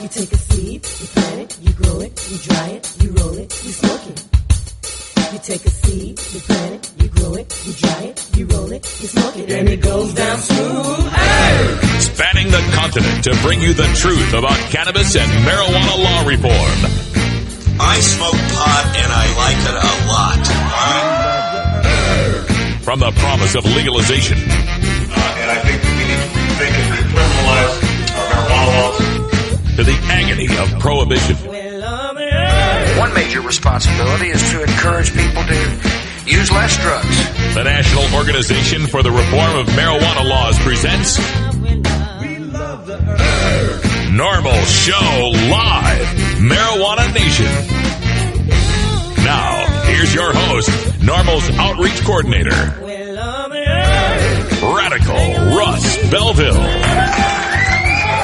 You take a seed, you plant it, you grow it, you dry it, you roll it, you smoke it. You take a seed, you plant it, you grow it, you dry it, you roll it, you smoke it, and it goes down smooth. Hey! Spanning the continent to bring you the truth about cannabis and marijuana law reform. I smoke pot and I like it a lot. From the promise of legalization. And I think we need to rethink and decriminalize our marijuana laws. To the agony of prohibition. One major responsibility is to encourage people to use less drugs. The National Organization for the Reform of Marijuana Laws presents NORML Show Live, Marijuana Nation. Now, here's your host, NORML's Outreach Coordinator, Radical Russ Belville.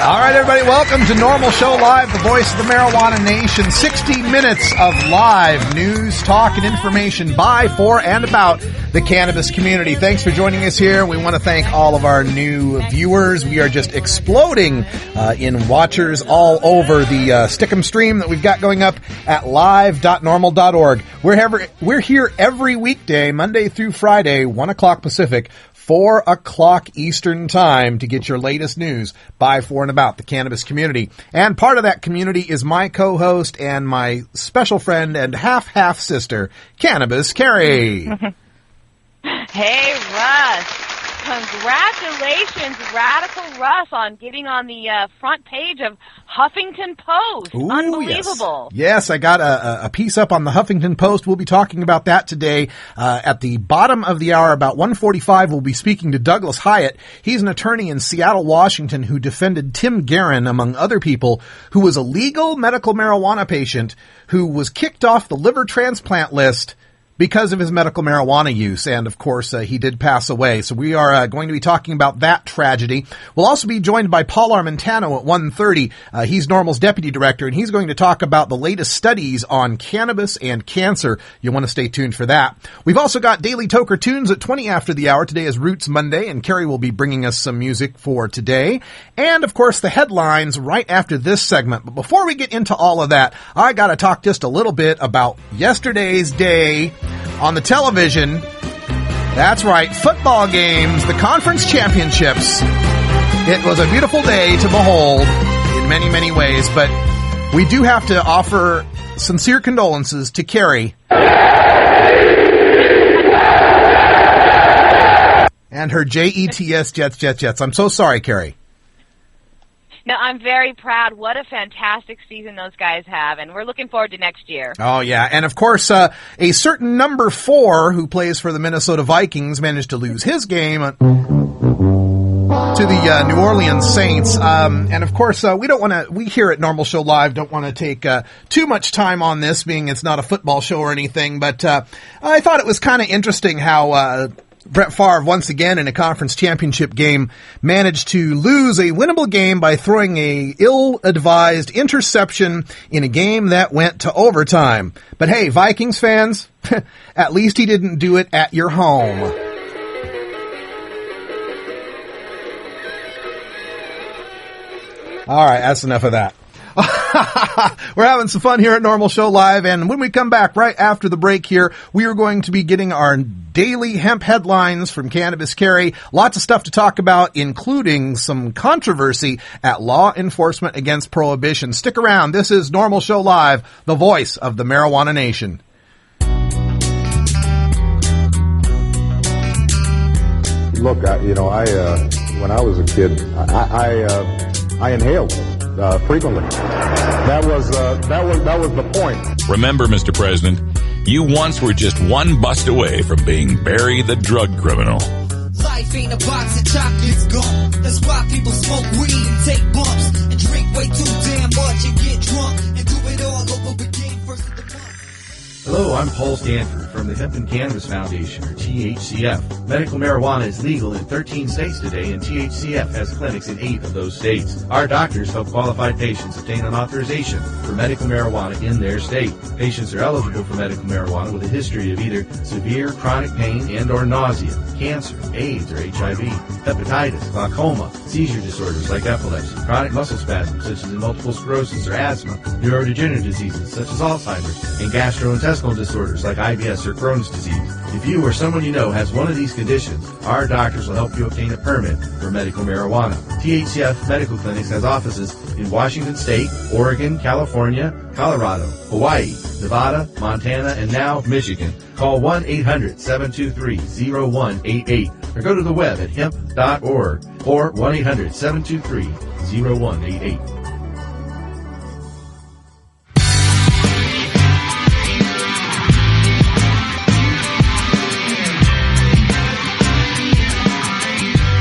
All right, everybody, welcome to NORML Show Live, the voice of the marijuana nation. 60 minutes of live news, talk, and information by, for, and about the cannabis community. Thanks for joining us here. We want to thank all of our new viewers. We are just exploding in watchers all over the Stick'em stream that we've got going up at live.norml.org. We're here every weekday, Monday through Friday, 1 o'clock Pacific, 4 o'clock Eastern Time to get your latest news by, for, and about the cannabis community. And part of that community is my co-host and my special friend and half sister, Cannabis Carrie. Hey, Russ. Congratulations, Radical Russ, on getting on the front page of Huffington Post. Ooh, unbelievable. Yes, I got a piece up on the Huffington Post. We'll be talking about that today. At the bottom of the hour, about 1:45, we'll be speaking to Douglas Hyatt. He's an attorney in Seattle, Washington, who defended Tim Guerin, among other people, who was a legal medical marijuana patient who was kicked off the liver transplant list because of his medical marijuana use. And, of course, he did pass away. So we are going to be talking about that tragedy. We'll also be joined by Paul Armentano at 1:30. He's NORML's deputy director, and he's going to talk about the latest studies on cannabis and cancer. You'll want to stay tuned for that. We've also got Daily Toker Tunes at 20 after the hour. Today is Roots Monday, and Carrie will be bringing us some music for today. And, of course, the headlines right after this segment. But before we get into all of that, I got to talk just a little bit about yesterday's day on the television. That's right, football games, the conference championships. It was a beautiful day to behold in many, many ways, but we do have to offer sincere condolences to Carrie and her JETS Jets. I'm so sorry, Carrie. No, I'm very proud. What a fantastic season those guys have, and we're looking forward to next year. Oh, yeah. And, of course, a certain number 4 who plays for the Minnesota Vikings managed to lose his game to the New Orleans Saints. And, of course, we here at NORML Show Live don't want to take too much time on this, being it's not a football show or anything. But I thought it was kind of interesting how Brett Favre, once again in a conference championship game, managed to lose a winnable game by throwing a ill-advised interception in a game that went to overtime. But hey, Vikings fans, at least he didn't do it at your home. All right, that's enough of that. We're having some fun here at NORML Show Live, and when we come back right after the break here, we are going to be getting our daily hemp headlines from Cannabis Carrie. Lots of stuff to talk about, including some controversy at law enforcement against prohibition. Stick around. This is NORML Show Live, the voice of the marijuana nation. Look, when I was a kid, I inhaled frequently. That was the point. Remember, Mr. President, you once were just one bust away from being Barry the drug criminal. Life ain't a box of chocolates gum. That's why people smoke weed and take bumps and drink way too damn much and get drunk and do it all over again first of the month. Hello, I'm Paul Stanford from the Hemp and Cannabis Foundation, or THCF. Medical marijuana is legal in 13 states today, and THCF has clinics in 8 of those states. Our doctors help qualified patients obtain an authorization for medical marijuana in their state. Patients are eligible for medical marijuana with a history of either severe chronic pain and or nausea, cancer, AIDS or HIV, hepatitis, glaucoma, seizure disorders like epilepsy, chronic muscle spasms such as multiple sclerosis or asthma, neurodegenerative diseases such as Alzheimer's, and gastrointestinal disorders like IBS or Crohn's disease. If you or someone you know has one of these conditions, our doctors will help you obtain a permit for medical marijuana. THCF Medical Clinics has offices in Washington State, Oregon, California, Colorado, Hawaii, Nevada, Montana, and now Michigan. Call 1-800-723-0188 or go to the web at hemp.org or 1-800-723-0188.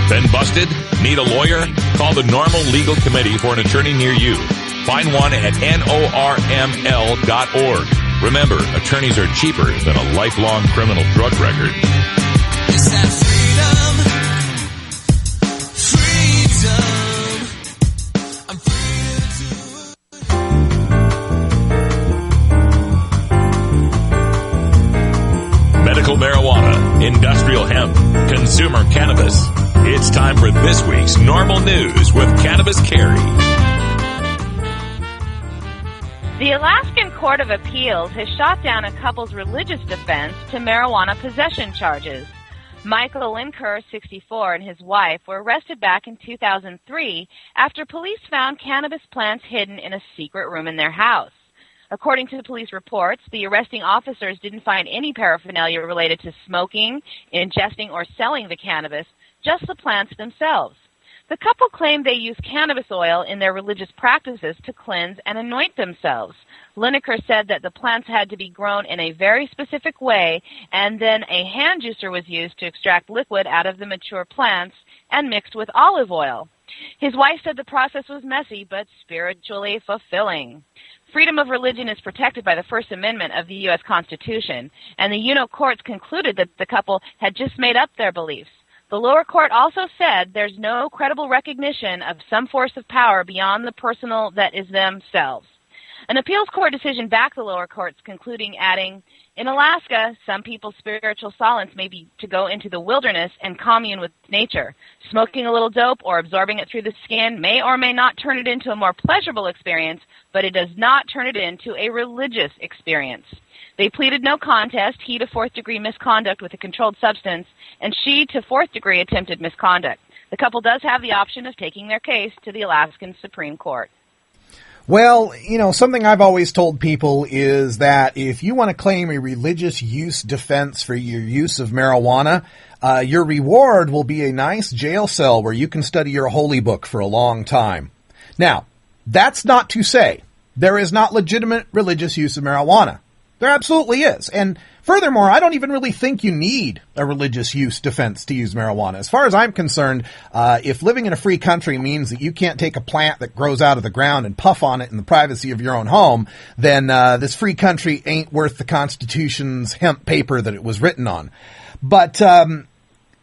Been busted? Need a lawyer? Call the NORML Legal Committee for an attorney near you. Find one at NORML.org. Remember, attorneys are cheaper than a lifelong criminal drug record. It's that freedom. I'm free to Medical marijuana, industrial hemp, consumer cannabis. It's time for this week's NORML News with Cannabis Carrie. The Alaskan Court of Appeals has shot down a couple's religious defense to marijuana possession charges. Michael Linker, 64, and his wife were arrested back in 2003 after police found cannabis plants hidden in a secret room in their house. According to police reports, the arresting officers didn't find any paraphernalia related to smoking, ingesting, or selling the cannabis, just the plants themselves. The couple claimed they used cannabis oil in their religious practices to cleanse and anoint themselves. Lineker said that the plants had to be grown in a very specific way, and then a hand juicer was used to extract liquid out of the mature plants and mixed with olive oil. His wife said the process was messy but spiritually fulfilling. Freedom of religion is protected by the First Amendment of the U.S. Constitution, and the UNO courts concluded that the couple had just made up their beliefs. The lower court also said there's no credible recognition of some force of power beyond the personal that is themselves. An appeals court decision backed the lower courts, concluding, adding, in Alaska, some people's spiritual solace may be to go into the wilderness and commune with nature. Smoking a little dope or absorbing it through the skin may or may not turn it into a more pleasurable experience, but it does not turn it into a religious experience. They pleaded no contest, he to fourth-degree misconduct with a controlled substance, and she to fourth-degree attempted misconduct. The couple does have the option of taking their case to the Alaskan Supreme Court. Well, something I've always told people is that if you want to claim a religious use defense for your use of marijuana, your reward will be a nice jail cell where you can study your holy book for a long time. Now, that's not to say there is not legitimate religious use of marijuana. There absolutely is. And furthermore, I don't even really think you need a religious use defense to use marijuana. As far as I'm concerned, if living in a free country means that you can't take a plant that grows out of the ground and puff on it in the privacy of your own home, then this free country ain't worth the Constitution's hemp paper that it was written on. But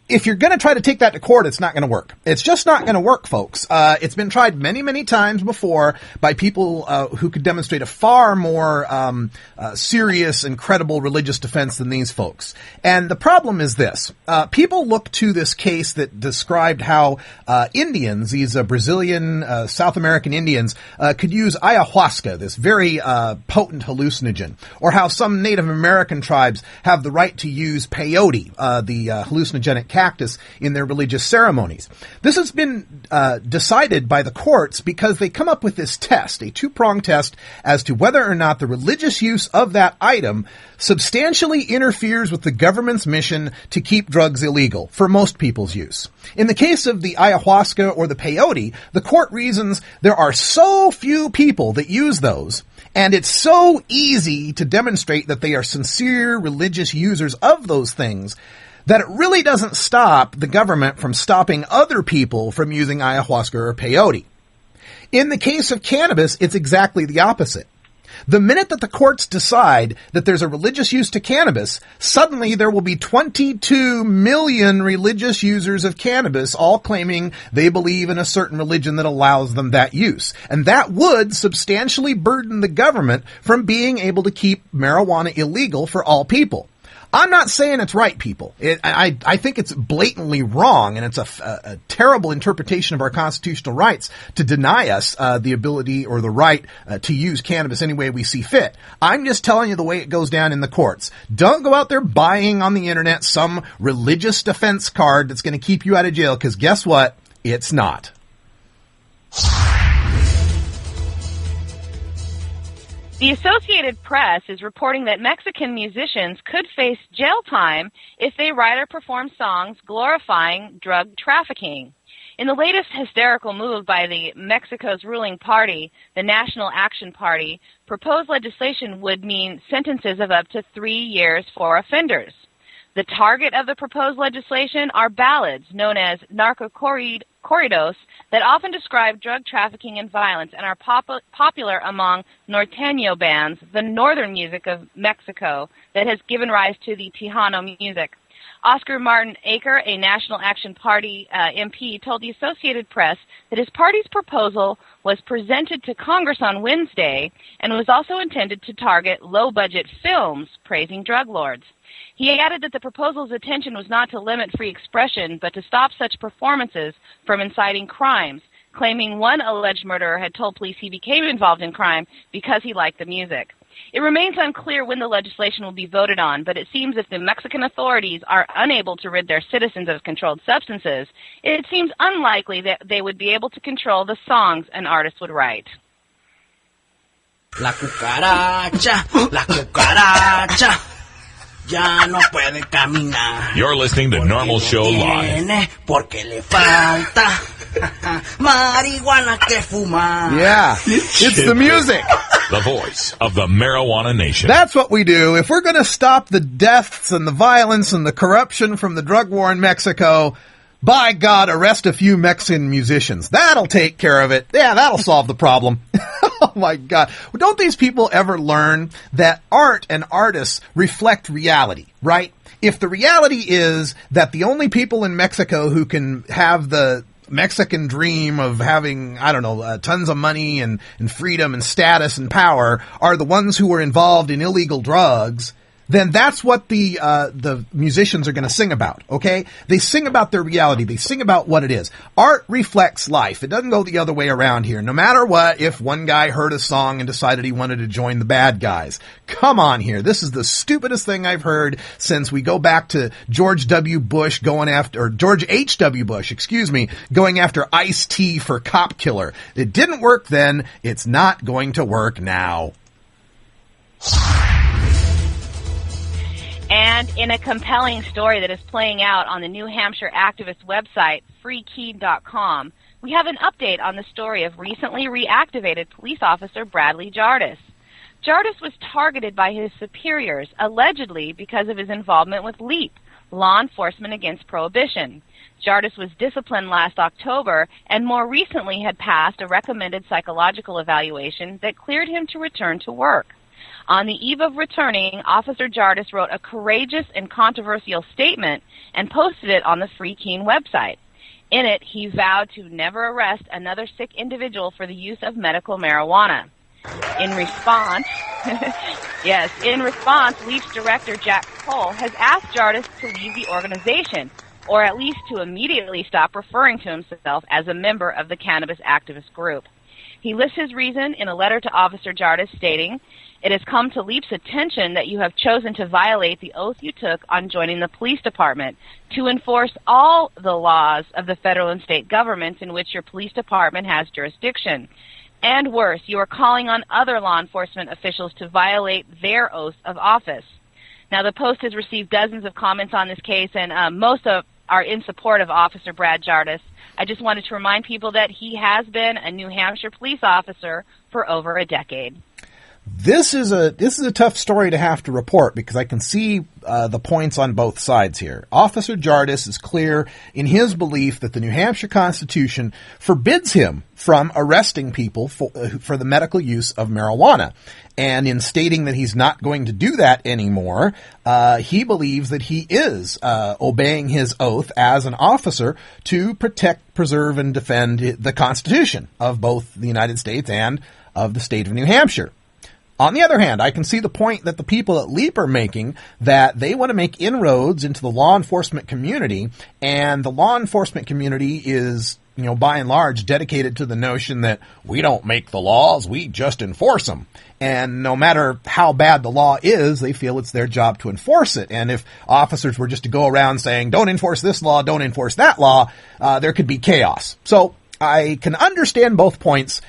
if you're going to try to take that to court, it's not going to work. It's just not going to work, folks. It's been tried many, many times before by people who could demonstrate a far more serious and credible religious defense than these folks. And the problem is this. People look to this case that described how Indians, these Brazilian, South American Indians, could use ayahuasca, this very potent hallucinogen, or how some Native American tribes have the right to use peyote, the hallucinogenic cactus, in their religious ceremonies. This has been decided by the courts because they come up with this test, a two-pronged test, as to whether or not the religious use of that item substantially interferes with the government's mission to keep drugs illegal for most people's use. In the case of the ayahuasca or the peyote, the court reasons there are so few people that use those, and it's so easy to demonstrate that they are sincere religious users of those things, that it really doesn't stop the government from stopping other people from using ayahuasca or peyote. In the case of cannabis, it's exactly the opposite. The minute that the courts decide that there's a religious use to cannabis, suddenly there will be 22 million religious users of cannabis, all claiming they believe in a certain religion that allows them that use. And that would substantially burden the government from being able to keep marijuana illegal for all people. I'm not saying it's right, people. I think it's blatantly wrong, and it's a terrible interpretation of our constitutional rights to deny us the ability or the right to use cannabis any way we see fit. I'm just telling you the way it goes down in the courts. Don't go out there buying on the internet some religious defense card that's going to keep you out of jail, because guess what? It's not. The Associated Press is reporting that Mexican musicians could face jail time if they write or perform songs glorifying drug trafficking. In the latest hysterical move by Mexico's ruling party, the National Action Party, proposed legislation would mean sentences of up to 3 years for offenders. The target of the proposed legislation are ballads known as narcocorridos that often describe drug trafficking and violence and are popular among norteño bands, the northern music of Mexico that has given rise to the Tejano music. Oscar Martin Aker, a National Action Party MP, told the Associated Press that his party's proposal was presented to Congress on Wednesday and was also intended to target low-budget films praising drug lords. He added that the proposal's intention was not to limit free expression, but to stop such performances from inciting crimes, claiming one alleged murderer had told police he became involved in crime because he liked the music. It remains unclear when the legislation will be voted on, but it seems if the Mexican authorities are unable to rid their citizens of controlled substances, it seems unlikely that they would be able to control the songs an artist would write. La cucaracha. Ya no puede caminar. You're listening to NORML Show Live. Porque le falta marihuana que fumar. Yeah, it's the music. The voice of the marijuana nation. That's what we do. If we're going to stop the deaths and the violence and the corruption from the drug war in Mexico, by God, arrest a few Mexican musicians. That'll take care of it. Yeah, that'll solve the problem. Oh, my God. Don't these people ever learn that art and artists reflect reality, right? If the reality is that the only people in Mexico who can have the Mexican dream of having, I don't know, tons of money and freedom and status and power are the ones who are involved in illegal drugs, then that's what the musicians are going to sing about, okay? They sing about their reality. They sing about what it is. Art reflects life. It doesn't go the other way around here. No matter what, if one guy heard a song and decided he wanted to join the bad guys. Come on here. This is the stupidest thing I've heard since we go back to George H.W. Bush, going after Ice-T for Cop Killer. It didn't work then. It's not going to work now. And in a compelling story that is playing out on the New Hampshire activist website, freekey.com, we have an update on the story of recently reactivated police officer Bradley Jardis. Jardis was targeted by his superiors, allegedly because of his involvement with LEAP, Law Enforcement Against Prohibition. Jardis was disciplined last October and more recently had passed a recommended psychological evaluation that cleared him to return to work. On the eve of returning, Officer Jardis wrote a courageous and controversial statement and posted it on the Free Keene website. In it, he vowed to never arrest another sick individual for the use of medical marijuana. In response, LEAP's director Jack Cole has asked Jardis to leave the organization, or at least to immediately stop referring to himself as a member of the cannabis activist group. He lists his reason in a letter to Officer Jardis stating, "It has come to LEAP's attention that you have chosen to violate the oath you took on joining the police department to enforce all the laws of the federal and state governments in which your police department has jurisdiction. And worse, you are calling on other law enforcement officials to violate their oath of office." Now, the Post has received dozens of comments on this case, and most are in support of Officer Brad Jardis. I just wanted to remind people that he has been a New Hampshire police officer for over a decade. This is a tough story to have to report because I can see the points on both sides here. Officer Jardis is clear in his belief that the New Hampshire Constitution forbids him from arresting people for the medical use of marijuana. And in stating that he's not going to do that anymore, he believes that he is obeying his oath as an officer to protect, preserve, and defend the Constitution of both the United States and of the state of New Hampshire. On the other hand, I can see the point that the people at LEAP are making, that they want to make inroads into the law enforcement community, and the law enforcement community is, by and large, dedicated to the notion that we don't make the laws, we just enforce them. And no matter how bad the law is, they feel it's their job to enforce it. And if officers were just to go around saying, don't enforce this law, don't enforce that law, there could be chaos. So I can understand both points.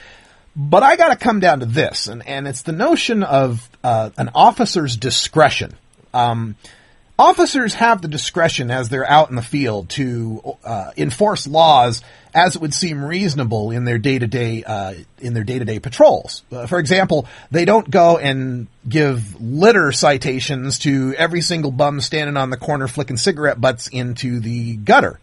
But I got to come down to this, and it's the notion of an officer's discretion. Officers have the discretion as they're out in the field to enforce laws as it would seem reasonable in their day-to-day patrols. For example, they don't go and give litter citations to every single bum standing on the corner flicking cigarette butts into the gutter.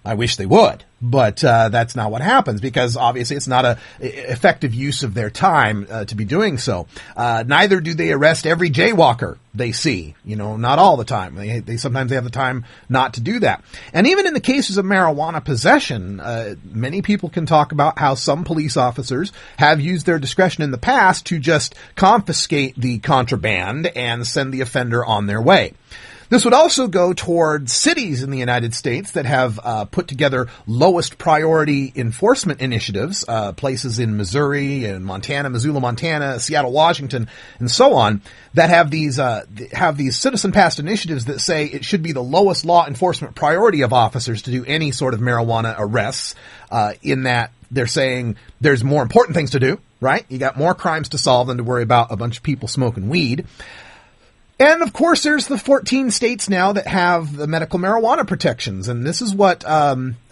I wish they would, but that's not what happens because obviously it's not a effective use of their time to be doing so. Neither do they arrest every jaywalker they see, not all the time. They sometimes have the time not to do that. And even in the cases of marijuana possession, many people can talk about how some police officers have used their discretion in the past to just confiscate the contraband and send the offender on their way. This would also go toward cities in the United States that have put together lowest priority enforcement initiatives, places in Missouri and Montana, Missoula, Montana, Seattle, Washington, and so on, that have these citizen-passed initiatives that say it should be the lowest law enforcement priority of officers to do any sort of marijuana arrests, in that they're saying there's more important things to do, right? You got more crimes to solve than to worry about a bunch of people smoking weed. And, of course, there's the 14 states now that have the medical marijuana protections, and this is what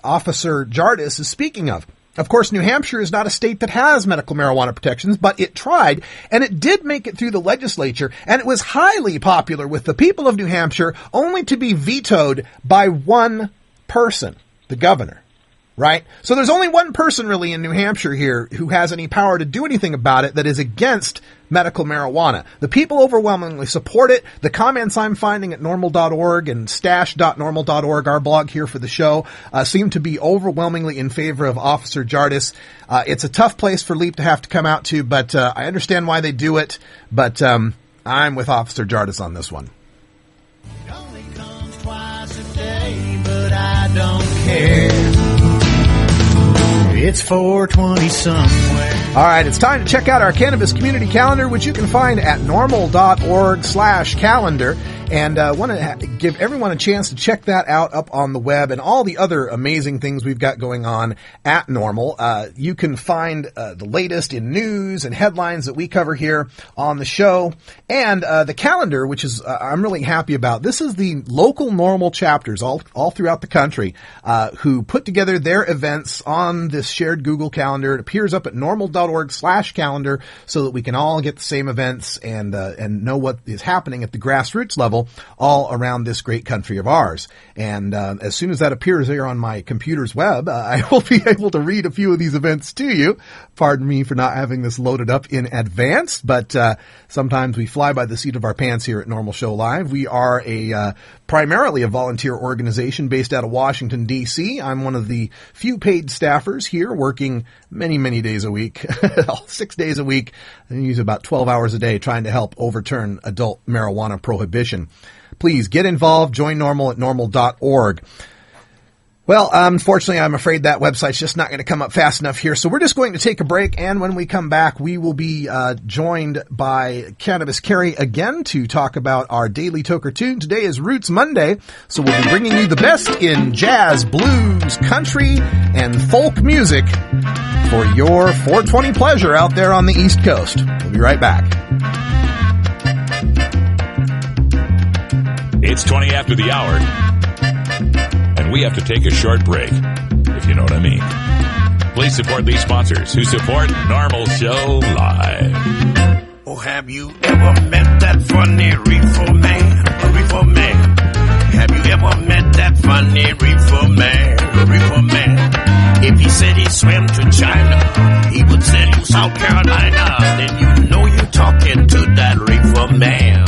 Officer Jardis is speaking of. Of course, New Hampshire is not a state that has medical marijuana protections, but it tried, and it did make it through the legislature, and it was highly popular with the people of New Hampshire, only to be vetoed by one person, the governor. Right? So there's only one person really in New Hampshire here who has any power to do anything about it that is against medical marijuana. The people overwhelmingly support it. The comments I'm finding at normal.org and stash.normal.org, our blog here for the show, seem to be overwhelmingly in favor of Officer Jardis. It's a tough place for LEAP to have to come out to, but I understand why they do it. But I'm with Officer Jardis on this one. It only comes twice a day, but I don't care. It's 420 somewhere. All right, it's time to check out our Cannabis Community Calendar, which you can find at normal.org/calendar. And want to give everyone a chance to check that out up on the web and all the other amazing things we've got going on at Normal. You can find the latest in news and headlines that we cover here on the show. And the calendar, which is I'm really happy about. This is the local Normal chapters all throughout the country who put together their events on this shared Google Calendar. It appears up at normal.org/calendar so that we can all get the same events and know what is happening at the grassroots level all around this great country of ours. And as soon as that appears here on my computer's web, I will be able to read a few of these events to you. Pardon me for not having this loaded up in advance, but sometimes we fly by the seat of our pants here at Normal Show Live. We are primarily a volunteer organization based out of Washington, D.C. I'm one of the few paid staffers here working many, many days a week, 6 days a week. I use about 12 hours a day trying to help overturn adult marijuana prohibition. Please get involved. Join Normal at normal.org. Well, unfortunately, I'm afraid that website's just not going to come up fast enough here. So we're just going to take a break. And when we come back, we will be joined by Cannabis Carrie again to talk about our daily Toker Tune. Today is Roots Monday. So we'll be bringing you the best in jazz, blues, country, and folk music for your 420 pleasure out there on the East Coast. We'll be right back. It's 20 after the hour, and we have to take a short break, if you know what I mean. Please support these sponsors who support Normal Show Live. Oh, have you ever met that funny reefer man? A reefer man. Have you ever met that funny reefer man? A reefer man. If he said he swam to China, he would sell you South Carolina. Then you know you're talking to that reefer man.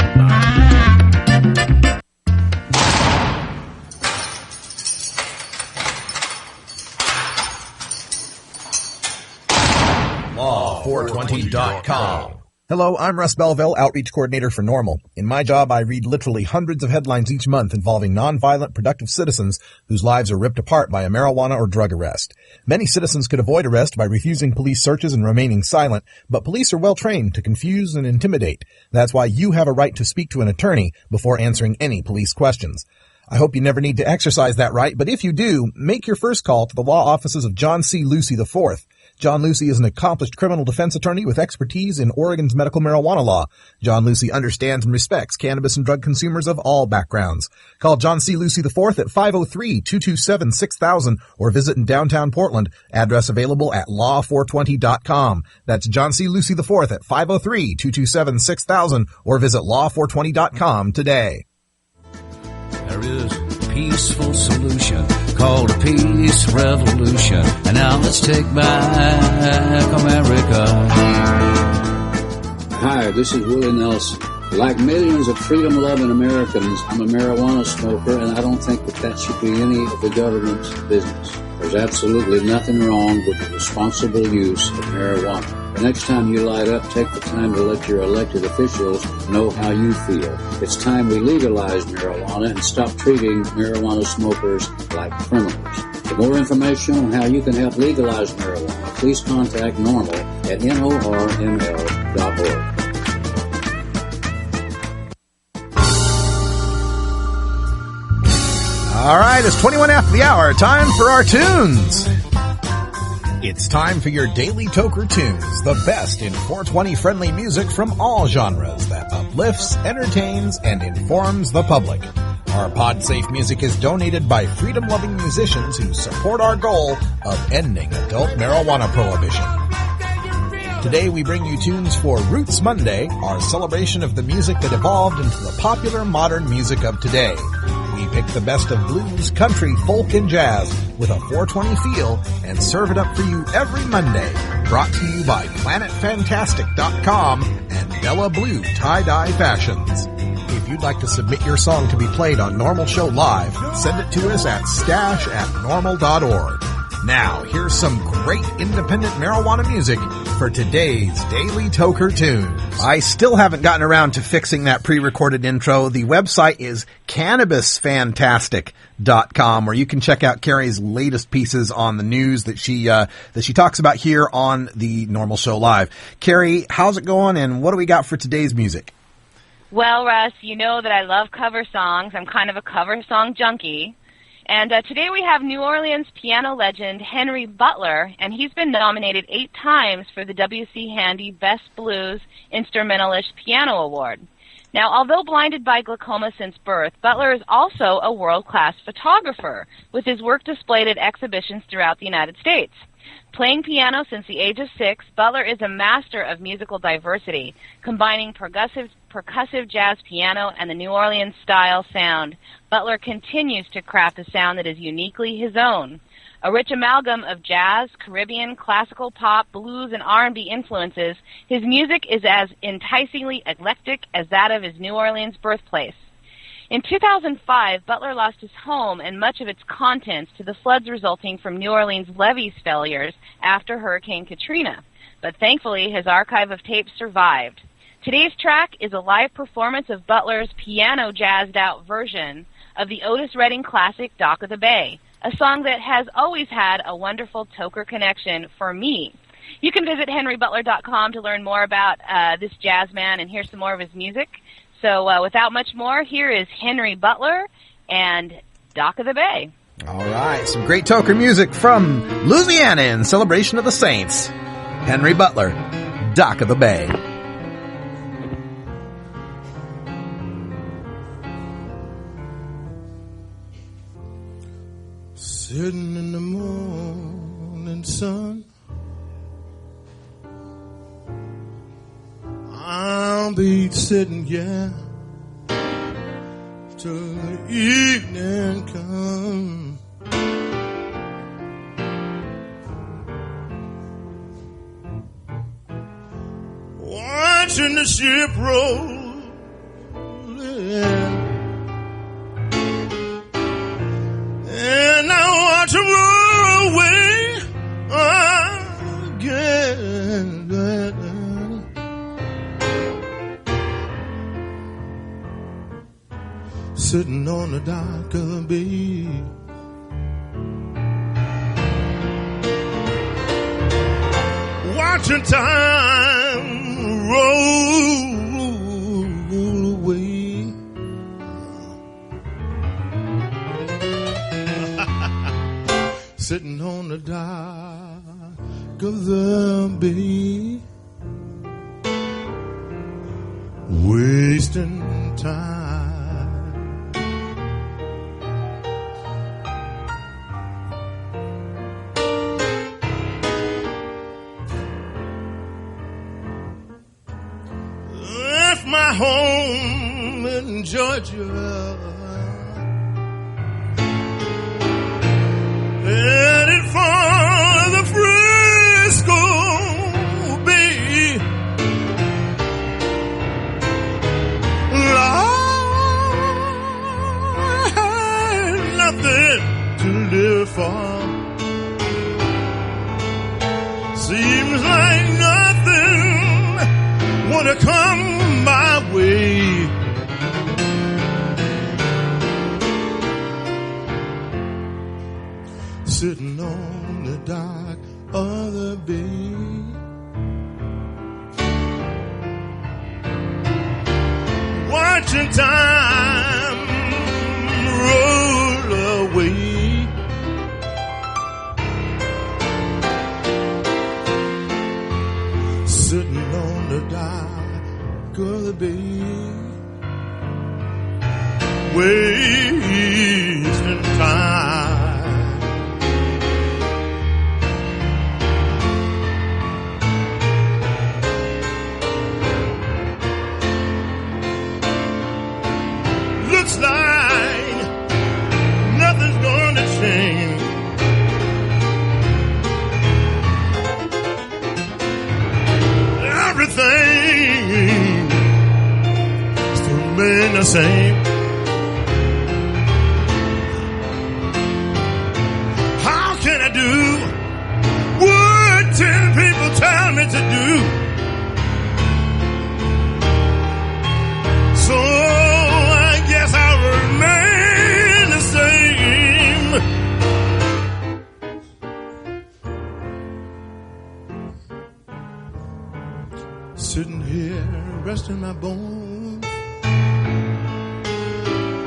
Law420.com. Hello, I'm Russ Belville, Outreach Coordinator for NORML. In my job, I read literally hundreds of headlines each month involving nonviolent, productive citizens whose lives are ripped apart by a marijuana or drug arrest. Many citizens could avoid arrest by refusing police searches and remaining silent, but police are well trained to confuse and intimidate. That's why you have a right to speak to an attorney before answering any police questions. I hope you never need to exercise that right, but if you do, make your first call to the law offices of John C. Lucy IV. John Lucy is an accomplished criminal defense attorney with expertise in Oregon's medical marijuana law. John Lucy understands and respects cannabis and drug consumers of all backgrounds. Call John C. Lucy IV at 503-227-6000 or visit in downtown Portland. Address available at law420.com. That's John C. Lucy IV at 503-227-6000 or visit law420.com today. There is a peaceful solution called a peace revolution. And now let's take back America. Hi, this is Willie Nelson. Like millions of freedom-loving Americans, I'm a marijuana smoker, and I don't think that should be any of the government's business. There's absolutely nothing wrong with the responsible use of marijuana. The next time you light up, take the time to let your elected officials know how you feel. It's time we legalize marijuana and stop treating marijuana smokers like criminals. For more information on how you can help legalize marijuana, please contact NORML at norml.org. All right, it's 21 after the hour. Time for our tunes. It's time for your Daily Toker Tunes, the best in 420-friendly music from all genres that uplifts, entertains, and informs the public. Our pod-safe music is donated by freedom-loving musicians who support our goal of ending adult marijuana prohibition. Today we bring you tunes for Roots Monday, our celebration of the music that evolved into the popular modern music of today. We pick the best of blues, country, folk, and jazz with a 420 feel and serve it up for you every Monday. Brought to you by PlanetFantastic.com and Bella Blue Tie-Dye Fashions. If you'd like to submit your song to be played on NORML Show Live, send it to us at stash@norml.org. Now, here's some great independent marijuana music for today's Daily Toker Tunes. I still haven't gotten around to fixing that pre-recorded intro. The website is CannabisFantastic.com, where you can check out Carrie's latest pieces on the news that she talks about here on the NORML Show Live. Carrie, how's it going, and what do we got for today's music? Well, Russ, you know that I love cover songs. I'm kind of a cover song junkie. And today we have New Orleans piano legend Henry Butler, and he's been nominated 8 times for the W.C. Handy Best Blues Instrumentalist Piano Award. Now, although blinded by glaucoma since birth, Butler is also a world-class photographer, with his work displayed at exhibitions throughout the United States. Playing piano since the age of 6, Butler is a master of musical diversity, combining percussive jazz piano and the New Orleans-style sound. Butler continues to craft a sound that is uniquely his own. A rich amalgam of jazz, Caribbean, classical pop, blues, and R&B influences, his music is as enticingly eclectic as that of his New Orleans birthplace. In 2005, Butler lost his home and much of its contents to the floods resulting from New Orleans levees failures after Hurricane Katrina. But thankfully, his archive of tapes survived. Today's track is a live performance of Butler's piano jazzed-out version of the Otis Redding classic Dock of the Bay, a song that has always had a wonderful Toker connection for me. You can visit henrybutler.com to learn more about this jazz man and hear some more of his music. So without much more, here is Henry Butler and Dock of the Bay. All right, some great Toker music from Louisiana in celebration of the Saints. Henry Butler, Dock of the Bay. Sitting in the morning sun, I'm be sitting, yeah, till the evening come. Watching the ship roll in, and I watch them roll away again. Sitting on the dock of the bay, watching time roll away. Sitting on the dock of the bay, wasting time. My home in Georgia, headed for the Frisco Bay. Lord, nothing to live for. Seems like nothing would come my way. Sitting on the dock of the bay, watching time roll away. Sitting on the dock of the bay, wasting time. Looks like nothing's gonna change. Everything still remain the same. How can I do what 10 people tell me to do? So I guess I'll remain the same. Sitting here resting my bones,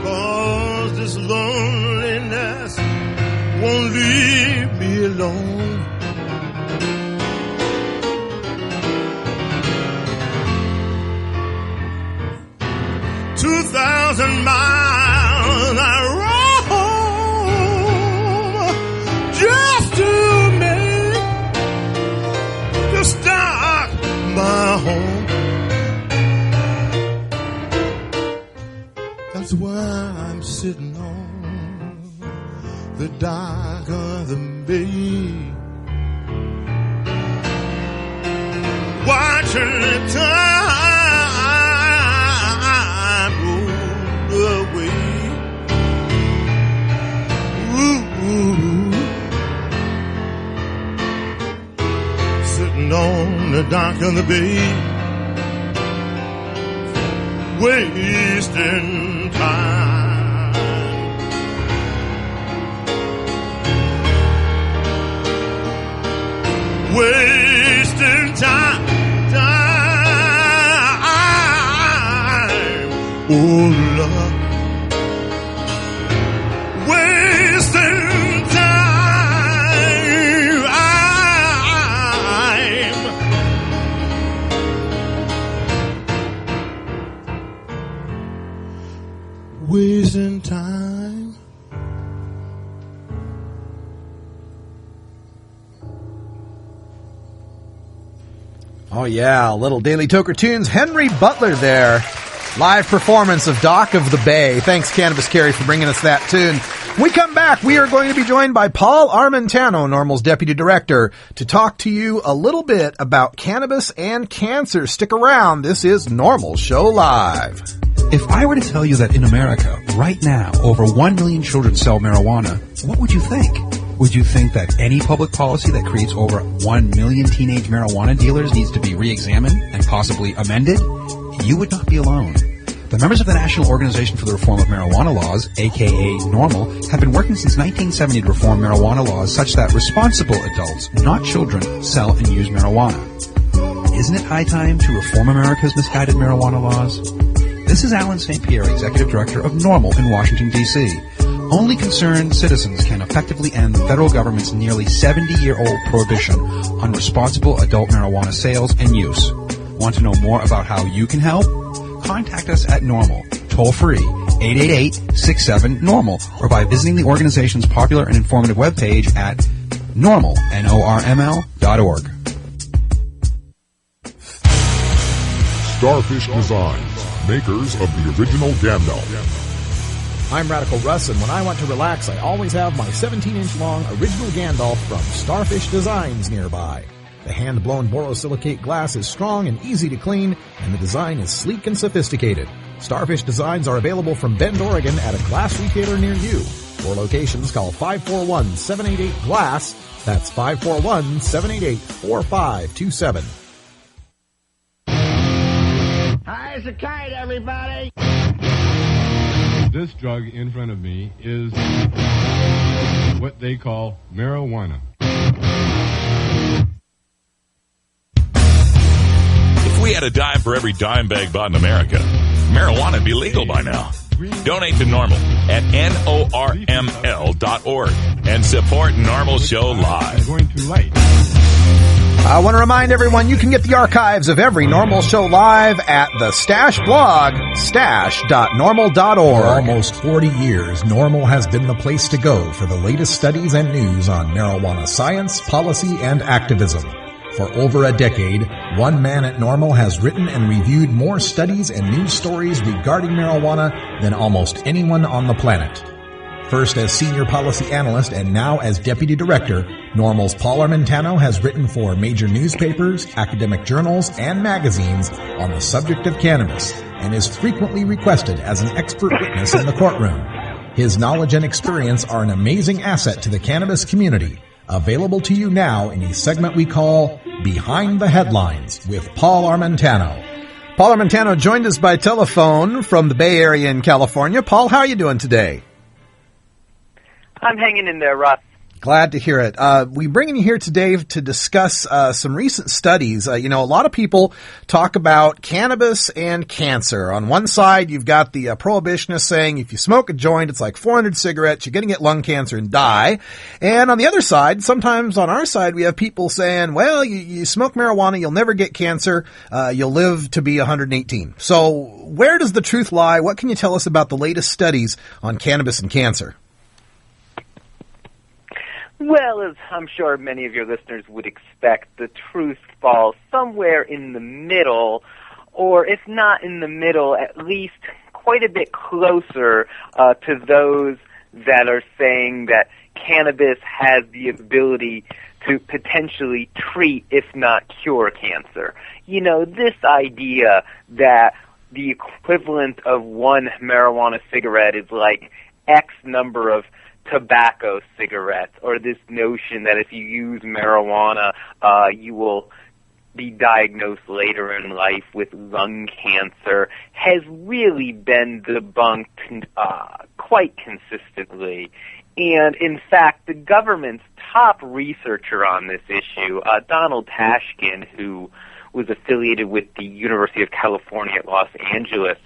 'cause this loneliness won't leave me alone. "2,000 miles I roam just to make the start my home." That's why I'm sitting on the dock of the bay, watching the time roll away. Ooh. Sitting on the dock of the bay, wasting time. Wasting time. Oh Lord, wasting time. Wasting time. Oh, yeah, a little Daily Toker Tunes. Henry Butler there. Live performance of Dock of the Bay. Thanks, Cannabis Carry, for bringing us that tune. When we come back, we are going to be joined by Paul Armentano, NORML's Deputy Director, to talk to you a little bit about cannabis and cancer. Stick around. This is NORML Show Live. If I were to tell you that in America, right now, over 1 million children sell marijuana, what would you think? Would you think that any public policy that creates over 1 million teenage marijuana dealers needs to be re-examined and possibly amended? You would not be alone. The members of the National Organization for the Reform of Marijuana Laws, aka NORML, have been working since 1970 to reform marijuana laws such that responsible adults, not children, sell and use marijuana. Isn't it high time to reform America's misguided marijuana laws? This is Alan St. Pierre, Executive Director of NORML in Washington, D.C. Only concerned citizens can effectively end the federal government's nearly 70-year-old prohibition on responsible adult marijuana sales and use. Want to know more about how you can help? Contact us at NORML, toll-free, 888-67-NORML, or by visiting the organization's popular and informative webpage at NORML, NORML.org. Starfish Designs, makers of the original Gandalf. I'm Radical Russ, and when I want to relax, I always have my 17-inch long original Gandalf from Starfish Designs nearby. The hand-blown borosilicate glass is strong and easy to clean, and the design is sleek and sophisticated. Starfish Designs are available from Bend, Oregon at a glass retailer near you. For locations, call 541-788-GLASS. That's 541-788-4527. High as a kite, everybody! This drug in front of me is what they call marijuana. If we had a dime for every dime bag bought in America, marijuana would be legal by now. Donate to NORML at NORML.org and support NORML Show Live. Going too light. I want to remind everyone you can get the archives of every NORML Show Live at the Stash blog, stash.norml.org. For almost 40 years, NORML has been the place to go for the latest studies and news on marijuana science, policy, and activism. For over a decade, one man at NORML has written and reviewed more studies and news stories regarding marijuana than almost anyone on the planet. First as Senior Policy Analyst and now as Deputy Director, NORML's Paul Armentano has written for major newspapers, academic journals, and magazines on the subject of cannabis and is frequently requested as an expert witness in the courtroom. His knowledge and experience are an amazing asset to the cannabis community. Available to you now in a segment we call Behind the Headlines with Paul Armentano. Paul Armentano joined us by telephone from the Bay Area in California. Paul, how are you doing today? I'm hanging in there, Russ. Glad to hear it. We bring you here today to discuss some recent studies. A lot of people talk about cannabis and cancer. On one side, you've got the prohibitionists saying if you smoke a joint, it's like 400 cigarettes, you're going to get lung cancer and die. And on the other side, sometimes on our side, we have people saying, well, you smoke marijuana, you'll never get cancer, you'll live to be 118. So where does the truth lie? What can you tell us about the latest studies on cannabis and cancer? Well, as I'm sure many of your listeners would expect, the truth falls somewhere in the middle, or if not in the middle, at least quite a bit closer to those that are saying that cannabis has the ability to potentially treat, if not cure, cancer. This idea that the equivalent of one marijuana cigarette is like X number of tobacco cigarettes, or this notion that if you use marijuana, you will be diagnosed later in life with lung cancer, has really been debunked quite consistently. And in fact, the government's top researcher on this issue, Donald Tashkin, who was affiliated with the University of California at Los Angeles,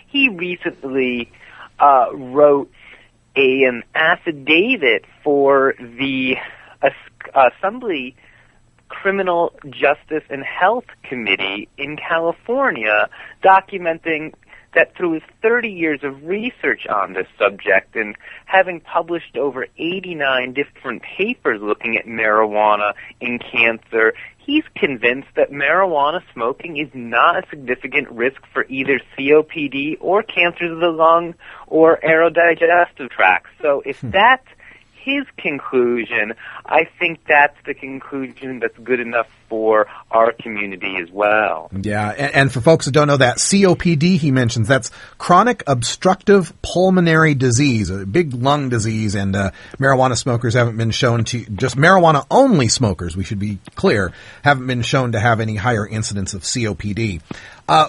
he recently wrote an affidavit for the Assembly Criminal Justice and Health Committee in California, documenting that through his 30 years of research on this subject and having published over 89 different papers looking at marijuana in cancer, he's convinced that marijuana smoking is not a significant risk for either COPD or cancers of the lung or aerodigestive tract. So if that's his conclusion, I think that's the conclusion that's good enough for our community as well. Yeah, and for folks who don't know that, COPD, he mentions, that's chronic obstructive pulmonary disease, a big lung disease, and marijuana smokers haven't been shown to, just marijuana-only smokers, we should be clear, haven't been shown to have any higher incidence of COPD.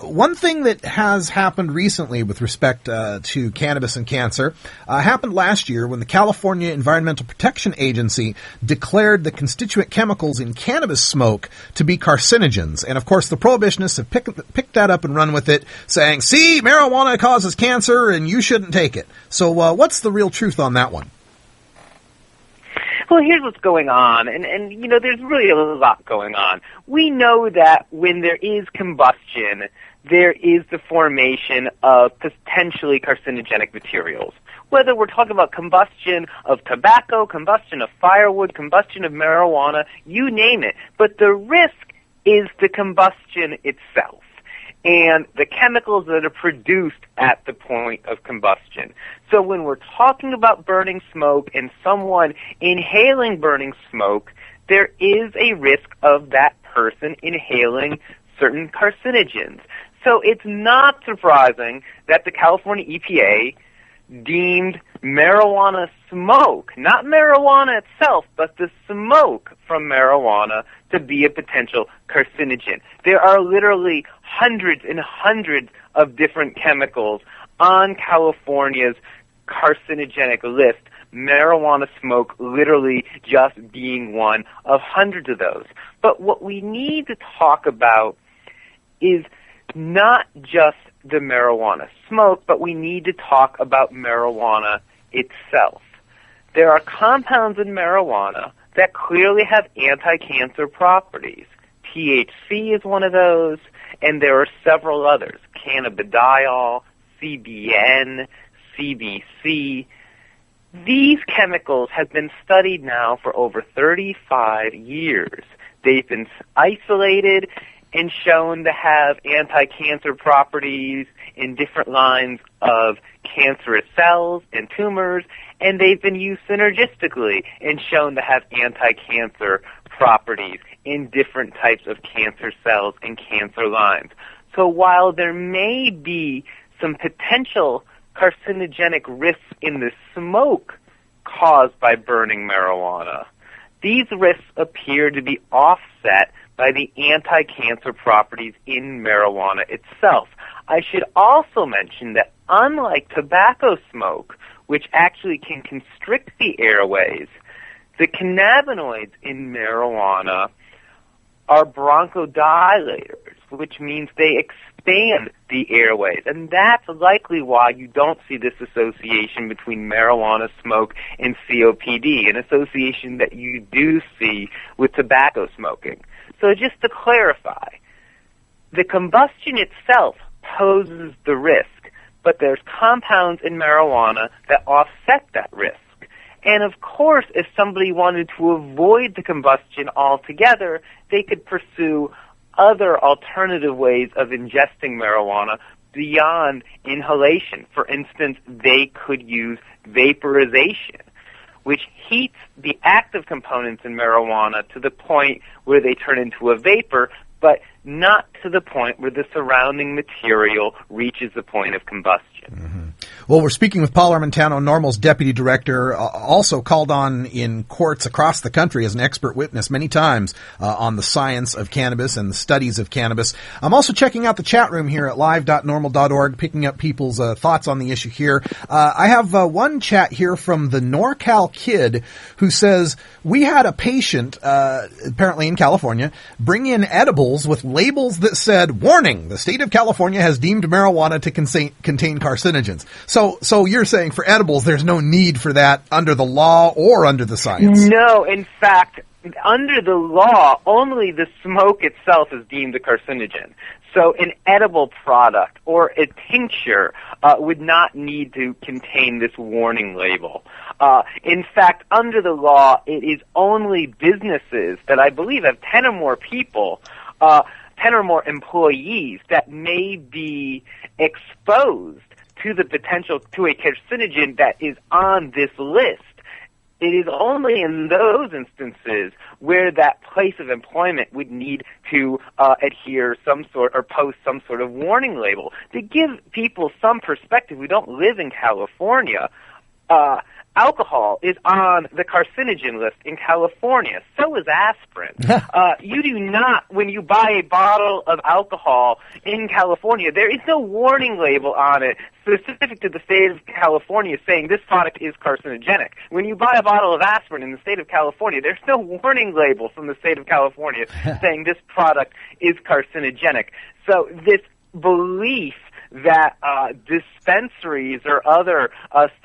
One thing that has happened recently with respect to cannabis and cancer happened last year when the California Environmental Protection Agency declared the constituent chemicals in cannabis smoke to be carcinogens. And, of course, the prohibitionists have picked that up and run with it, saying, see, marijuana causes cancer and you shouldn't take it. So what's the real truth on that one? Well, here's what's going on, and you know, there's really a lot going on. We know that when there is combustion, there is the formation of potentially carcinogenic materials. Whether we're talking about combustion of tobacco, combustion of firewood, combustion of marijuana, you name it. But the risk is the combustion itself and the chemicals that are produced at the point of combustion. So when we're talking about burning smoke and someone inhaling burning smoke, there is a risk of that person inhaling certain carcinogens. So it's not surprising that the California EPA deemed marijuana smoke, not marijuana itself, but the smoke from marijuana, to be a potential carcinogen. There are literally hundreds and hundreds of different chemicals on California's carcinogenic list, marijuana smoke literally just being one of hundreds of those. But what we need to talk about is not just the marijuana smoke, but we need to talk about marijuana itself. There are compounds in marijuana that clearly have anti-cancer properties. THC is one of those, and there are several others. Cannabidiol, CBN, CBC. These chemicals have been studied now for over 35 years. They've been isolated and shown to have anti-cancer properties in different lines of cancerous cells and tumors, and they've been used synergistically and shown to have anti-cancer properties in different types of cancer cells and cancer lines. So while there may be some potential carcinogenic risks in the smoke caused by burning marijuana, these risks appear to be offset by the anti-cancer properties in marijuana itself. I should also mention that unlike tobacco smoke, which actually can constrict the airways, the cannabinoids in marijuana are bronchodilators, which means they expand the airways. And that's likely why you don't see this association between marijuana smoke and COPD, an association that you do see with tobacco smoking. So just to clarify, the combustion itself poses the risk, but there's compounds in marijuana that offset that risk. And of course, if somebody wanted to avoid the combustion altogether, they could pursue other alternative ways of ingesting marijuana beyond inhalation. For instance, they could use vaporization, which heats the active components in marijuana to the point where they turn into a vapor, but not to the point where the surrounding material reaches the point of combustion. Mm-hmm. Well, we're speaking with Paul Armentano, NORML's deputy director, also called on in courts across the country as an expert witness many times on the science of cannabis and the studies of cannabis. I'm also checking out the chat room here at live.norml.org, picking up people's thoughts on the issue here. I have one chat here from the NorCal Kid who says, we had a patient, apparently in California, bring in edibles with labels that said, warning, the state of California has deemed marijuana to contain carcinogens. So you're saying for edibles, there's no need for that under the law or under the science? No, in fact, under the law, only the smoke itself is deemed a carcinogen. So an edible product or a tincture would not need to contain this warning label. In fact, under the law, it is only businesses that I believe have 10 or more people, 10 or more employees that may be exposed to the potential to a carcinogen that is on this list. It is only in those instances where that place of employment would need to adhere some sort or post some sort of warning label. To give people some perspective who don't live in California, alcohol is on the carcinogen list in California. So is aspirin. You do not, when you buy a bottle of alcohol in California, there is no warning label on it specific to the state of California saying this product is carcinogenic. When you buy a bottle of aspirin in the state of California, there's no warning label from the state of California saying this product is carcinogenic. So this belief that dispensaries or other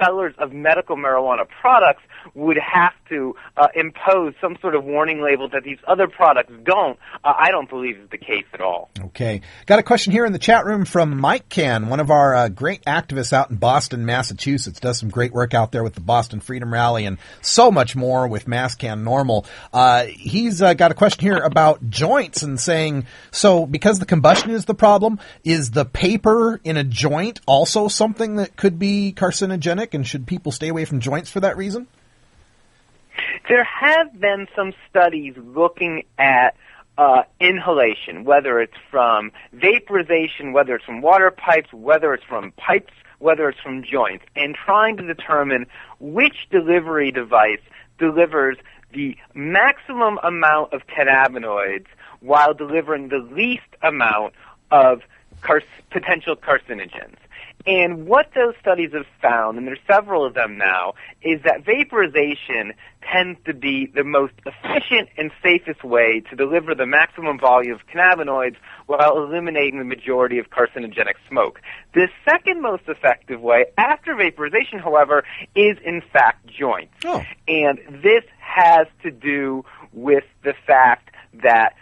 sellers of medical marijuana products would have to impose some sort of warning label that these other products don't, I don't believe is the case at all. Okay. Got a question here in the chat room from Mike Can, one of our great activists out in Boston, Massachusetts. Does some great work out there with the Boston Freedom Rally and so much more with MassCan NORML. He's got a question here about joints and saying, so because the combustion is the problem, is the paper in a joint also something that could be carcinogenic, and should people stay away from joints for that reason? There have been some studies looking at inhalation, whether it's from vaporization, whether it's from water pipes, whether it's from pipes, whether it's from joints, and trying to determine which delivery device delivers the maximum amount of cannabinoids while delivering the least amount of potential carcinogens. And what those studies have found, and there's several of them now, is that vaporization tends to be the most efficient and safest way to deliver the maximum volume of cannabinoids while eliminating the majority of carcinogenic smoke. The second most effective way after vaporization, however, is in fact joints. And this has to do with the fact that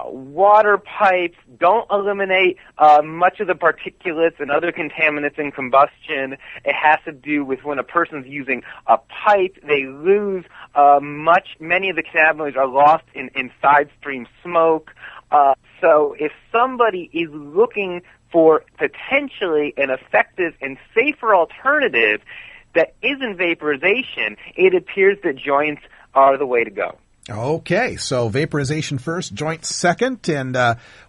water pipes don't eliminate much of the particulates and other contaminants in combustion. It has to do with when a person's using a pipe, they lose many of the cannabinoids are lost in side stream smoke. So if somebody is looking for potentially an effective and safer alternative that isn't vaporization, it appears that joints are the way to go. Okay, so vaporization first, joints second, and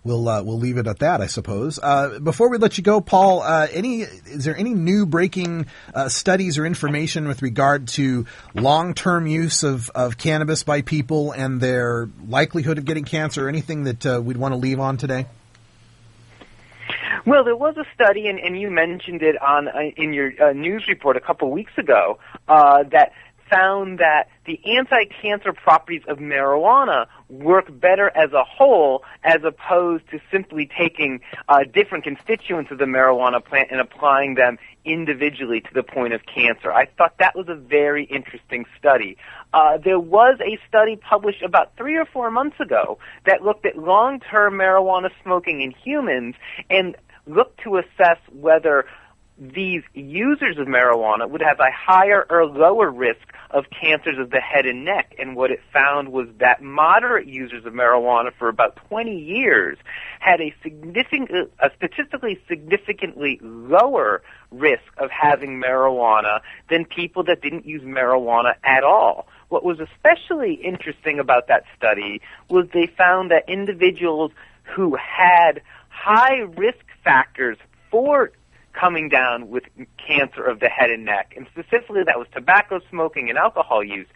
we'll leave it at that, I suppose. Before we let you go, Paul, is there any new breaking studies or information with regard to long-term use of cannabis by people and their likelihood of getting cancer, or anything that we'd want to leave on today? Well, there was a study, and you mentioned it in your news report a couple weeks ago, that found that the anti-cancer properties of marijuana work better as a whole as opposed to simply taking different constituents of the marijuana plant and applying them individually to the point of cancer. I thought that was a very interesting study. There was a study published about 3 or 4 months ago that looked at long-term marijuana smoking in humans and looked to assess whether these users of marijuana would have a higher or lower risk of cancers of the head and neck. And what it found was that moderate users of marijuana for about 20 years had a statistically significantly lower risk of having marijuana than people that didn't use marijuana at all. What was especially interesting about that study was they found that individuals who had high risk factors for coming down with cancer of the head and neck, and specifically that was tobacco smoking and alcohol use.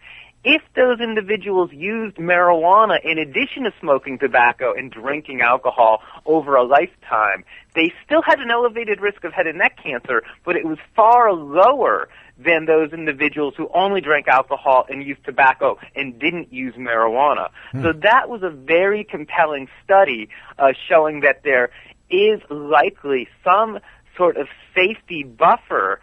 If those individuals used marijuana in addition to smoking tobacco and drinking alcohol over a lifetime, they still had an elevated risk of head and neck cancer, but it was far lower than those individuals who only drank alcohol and used tobacco and didn't use marijuana. So that was a very compelling study showing that there is likely some sort of safety buffer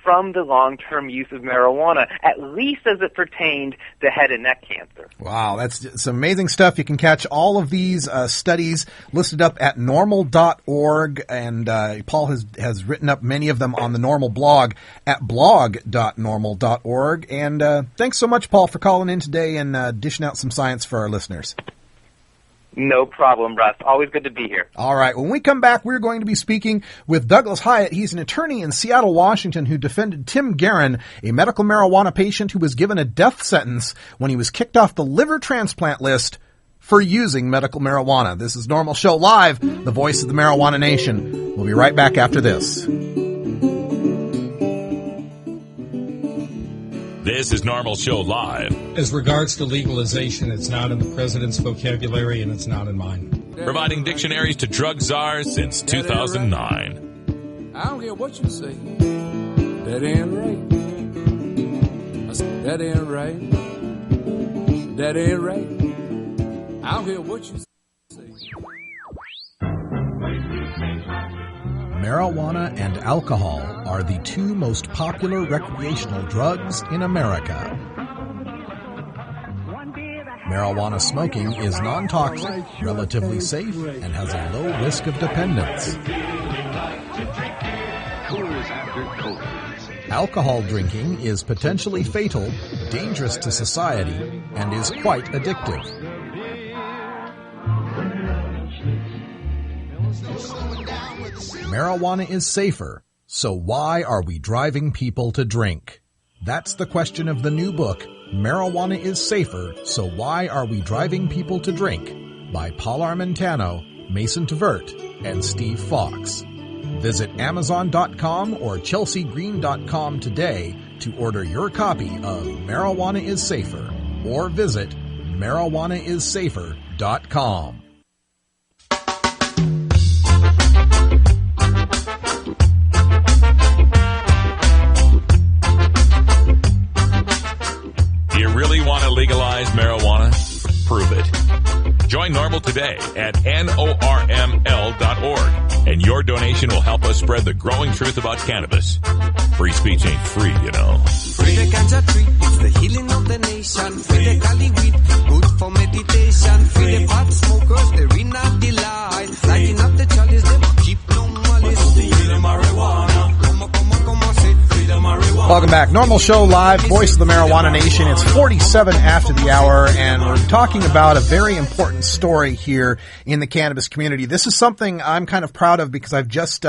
from the long-term use of marijuana, at least as it pertained to head and neck cancer. Wow, that's some amazing stuff. You can catch all of these studies listed up at NORML.org, and Paul has written up many of them on the NORML blog at blog.norml.org. And thanks so much, Paul, for calling in today and dishing out some science for our listeners. No problem, Russ. Always good to be here. All right. When we come back, we're going to be speaking with Douglas Hyatt. He's an attorney in Seattle, Washington, who defended Tim Guerin, a medical marijuana patient who was given a death sentence when he was kicked off the liver transplant list for using medical marijuana. This is NORML Show Live, the voice of the marijuana nation. We'll be right back after this. This is NORML Show Live. As regards to legalization, it's not in the president's vocabulary and it's not in mine. Providing dictionaries to drug czars since 2009. I don't care what you say. That ain't right. I said, that ain't right. That ain't right. I don't care what you say. Marijuana and alcohol are the two most popular recreational drugs in America. Marijuana smoking is non-toxic, relatively safe, and has a low risk of dependence. Alcohol drinking is potentially fatal, dangerous to society, and is quite addictive. Marijuana is safer, so why are we driving people to drink? That's the question of the new book, Marijuana is Safer, So Why Are We Driving People to Drink? By Paul Armentano, Mason Tvert, and Steve Fox. Visit Amazon.com or ChelseaGreen.com today to order your copy of Marijuana is Safer, or visit MarijuanaIsSafer.com. You really want to legalize marijuana? Prove it. Join NORML today at NORML.org, and your donation will help us spread the growing truth about cannabis. Free speech ain't free, you know. Free the ganja tree, it's the healing of the nation. Free the Cali weed, good for meditation. Free the pot smokers, they renal delight. Lighting up the chalice, they keep no malice. Free the marijuana. Come on, say free the marijuana. Welcome back. NORML Show Live, voice of the marijuana nation. It's 47 after the hour, and we're talking about a very important story here in the cannabis community. This is something I'm kind of proud of because I've just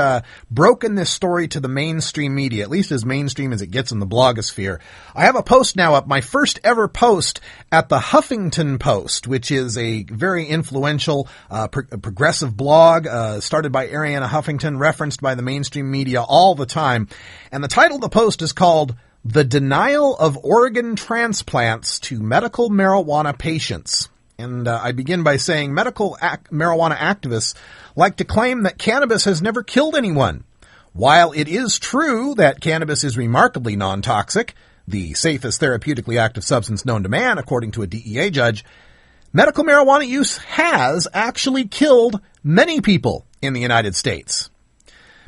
broken this story to the mainstream media, at least as mainstream as it gets in the blogosphere. I have a post now up, my first ever post at the Huffington Post, which is a very influential progressive blog started by Arianna Huffington, referenced by the mainstream media all the time. And the title of the post is called The Denial of Organ Transplants to Medical Marijuana Patients. And I begin by saying medical marijuana activists like to claim that cannabis has never killed anyone. While it is true that cannabis is remarkably non-toxic, the safest therapeutically active substance known to man, according to a DEA judge, medical marijuana use has actually killed many people in the United States.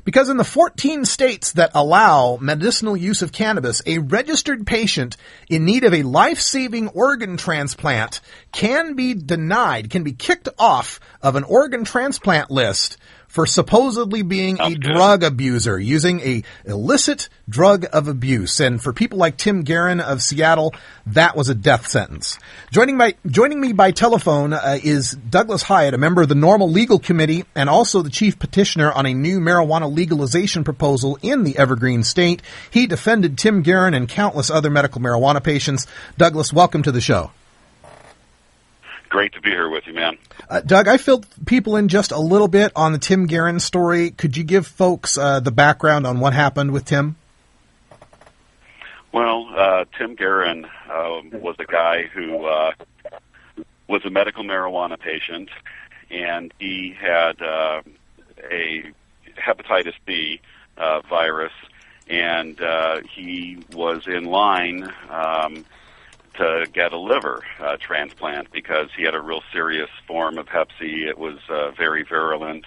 Because in the 14 states that allow medicinal use of cannabis, a registered patient in need of a life-saving organ transplant can be denied, can be kicked off of an organ transplant list for supposedly being a drug abuser, using a illicit drug of abuse. And for people like Tim Guerin of Seattle, that was a death sentence. Joining me by telephone is Douglas Hyatt, a member of the NORML Legal Committee and also the chief petitioner on a new marijuana legalization proposal in the Evergreen State. He defended Tim Guerin and countless other medical marijuana patients. Douglas, welcome to the show. Great to be here with you, man. Doug, I filled people in just a little bit on the Tim Guerin story. Could you give folks the background on what happened with Tim? Well, Tim Guerin was a guy who was a medical marijuana patient, and he had a hepatitis B virus, and he was in line to get a liver transplant because he had a real serious form of hep C. It was very virulent,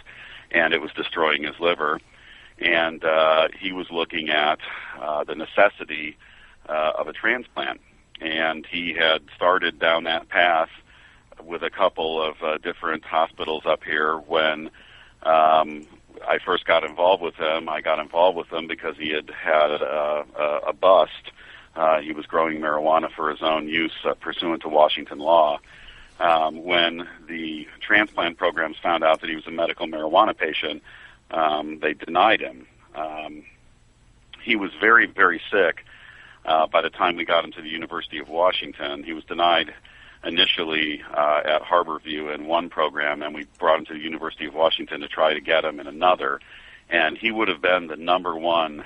and it was destroying his liver. and he was looking at the necessity of a transplant. And he had started down that path with a couple of different hospitals up here. When I first got involved with him, I got involved with him because he had a bust. He was growing marijuana for his own use pursuant to Washington law. When the transplant programs found out that he was a medical marijuana patient, they denied him. He was very, very sick. By the time we got him to the University of Washington, he was denied initially at Harborview in one program, and we brought him to the University of Washington to try to get him in another. And he would have been the number one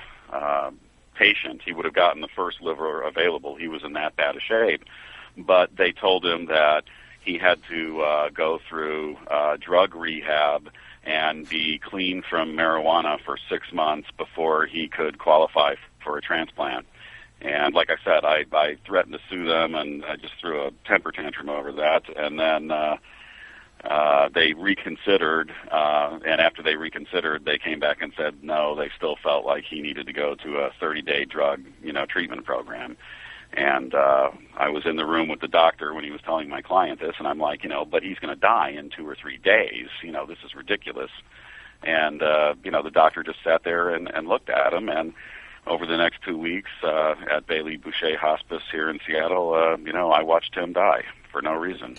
patient. He would have gotten the first liver available. He was in that bad a shape. But they told him that he had to go through drug rehab and be clean from marijuana for 6 months before he could qualify for a transplant. And like I said, I threatened to sue them, and I just threw a temper tantrum over that. And then they reconsidered, and after they reconsidered, they came back and said no, they still felt like he needed to go to a 30-day drug, treatment program. And I was in the room with the doctor when he was telling my client this, and I'm like, but he's going to die in 2 or 3 days. This is ridiculous. And, the doctor just sat there and looked at him, and over the next 2 weeks at Bailey Boucher Hospice here in Seattle, I watched him die for no reason.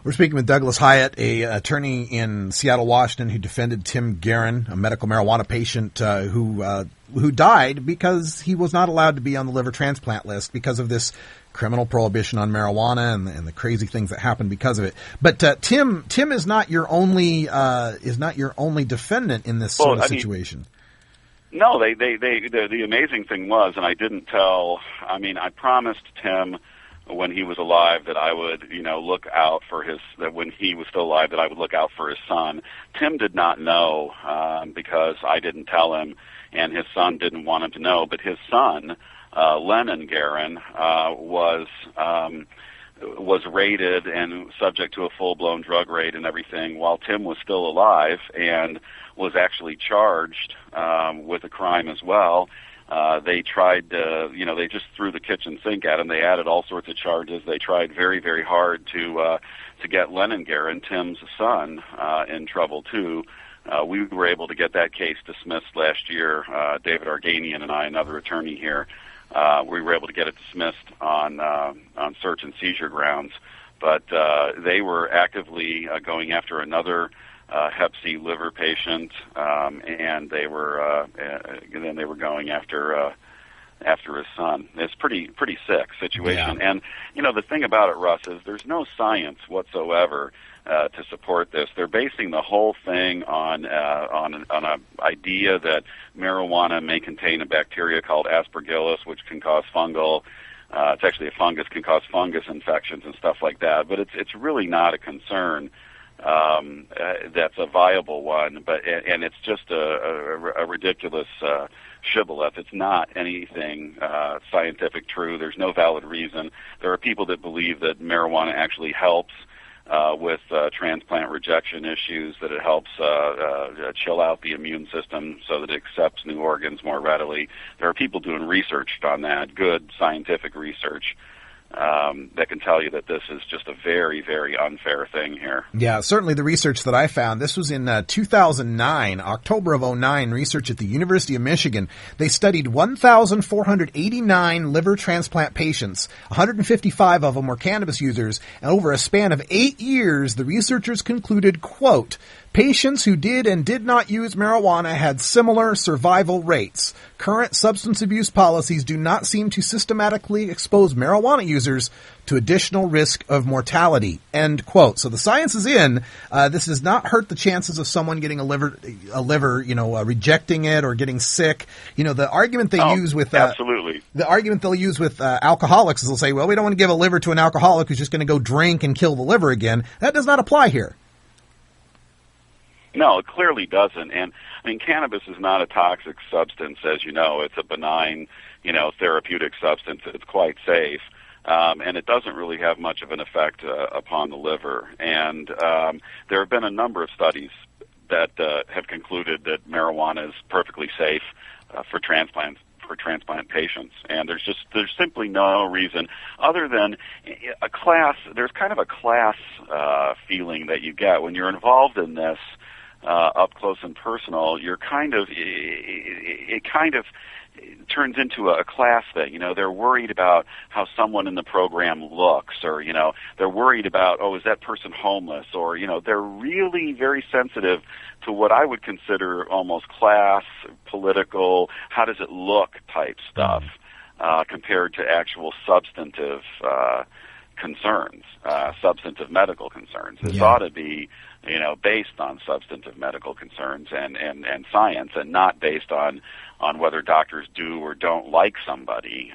We're speaking with Douglas Hyatt, a attorney in Seattle, Washington, who defended Tim Guerin, a medical marijuana patient who died because he was not allowed to be on the liver transplant list because of this criminal prohibition on marijuana and the crazy things that happened because of it. But Tim is not your only defendant in this sort of situation. No, the amazing thing was, and I didn't tell. I promised Tim when he was alive that I would, look out for that when he was still alive that I would look out for his son. Tim did not know because I didn't tell him, and his son didn't want him to know. But his son, Lennon Guerin, was raided and subject to a full-blown drug raid and everything while Tim was still alive, and was actually charged with a crime as well. They tried to, they just threw the kitchen sink at him. They added all sorts of charges. They tried very, very hard to get Lennon Guerin, Tim's son, in trouble too. We were able to get that case dismissed last year. David Arganian and I, another attorney here, we were able to get it dismissed on search and seizure grounds. But they were actively going after another Hep C liver patient, and they were then they were going after his son. It's pretty sick situation. Yeah. And the thing about it, Russ, is there's no science whatsoever to support this. They're basing the whole thing on an idea that marijuana may contain a bacteria called Aspergillus, which can cause fungal. It's actually a fungus, can cause fungus infections and stuff like that. But it's really not a concern. That's a viable one, and it's just a ridiculous shibboleth. It's not anything scientific true. There's no valid reason. There are people that believe that marijuana actually helps with transplant rejection issues, that it helps chill out the immune system so that it accepts new organs more readily. There are people doing research on that, good scientific research. That can tell you that this is just a very, very unfair thing here. Yeah, certainly the research that I found, this was in 2009, October of 2009, research at the University of Michigan. They studied 1,489 liver transplant patients. 155 of them were cannabis users, and over a span of 8 years, the researchers concluded, quote, patients who did and did not use marijuana had similar survival rates. Current substance abuse policies do not seem to systematically expose marijuana users to additional risk of mortality. End quote. So the science is in. This does not hurt the chances of someone getting a liver, rejecting it or getting sick. The argument they use with absolutely the argument they'll use with alcoholics is they'll say, well, we don't want to give a liver to an alcoholic who's just going to go drink and kill the liver again. That does not apply here. No, it clearly doesn't. And cannabis is not a toxic substance, as you know. It's a benign, therapeutic substance. It's quite safe. And it doesn't really have much of an effect upon the liver. And there have been a number of studies that have concluded that marijuana is perfectly safe for transplant patients, and there's simply no reason other than a class. There's kind of a class feeling that you get when you're involved in this up close and personal. You're it kind of turns into a class thing. You know, they're worried about how someone in the program looks, or, you know, they're worried about, oh, is that person homeless? Or, you know, they're really very sensitive to what I would consider almost class, political, how does it look type stuff, compared to actual substantive concerns, substantive medical concerns. This ought to be, you know, based on substantive medical concerns and science, and not based on whether doctors do or don't like somebody.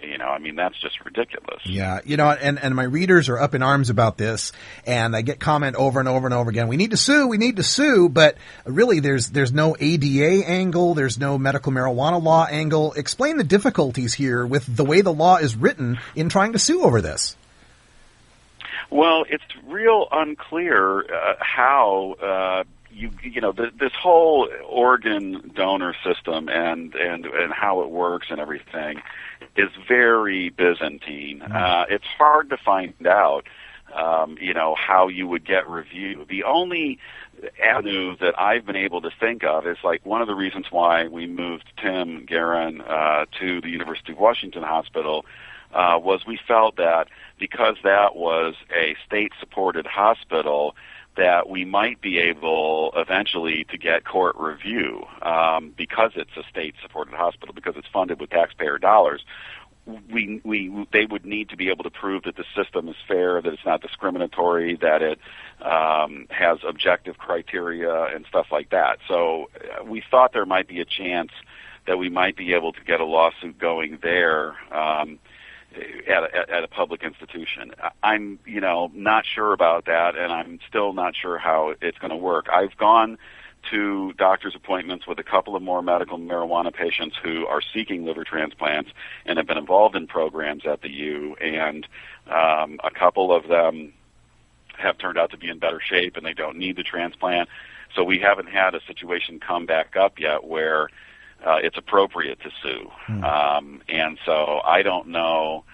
You know, I mean, that's just ridiculous. Yeah, you know, and my readers are up in arms about this, and I get comment over and over and over again, we need to sue, but really there's no ADA angle, there's no medical marijuana law angle. Explain the difficulties here with the way the law is written in trying to sue over this. Well, it's real unclear how you know this whole organ donor system and how it works and everything is very Byzantine. It's hard to find out, you know, how you would get review. The only avenue that I've been able to think of is, like, one of the reasons why we moved Tim Guerin to the University of Washington Hospital was we felt that because that was a state-supported hospital, that we might be able eventually to get court review because it's a state-supported hospital, because it's funded with taxpayer dollars. They would need to be able to prove that the system is fair, that it's not discriminatory, that it has objective criteria and stuff like that. So we thought there might be a chance that we might be able to get a lawsuit going there. At a public institution. I'm, you know, not sure about that, and I'm still not sure how it's going to work. I've gone to doctor's appointments with a couple of more medical marijuana patients who are seeking liver transplants and have been involved in programs at the U, and a couple of them have turned out to be in better shape and they don't need the transplant. So we haven't had a situation come back up yet where it's appropriate to sue. And so I don't know,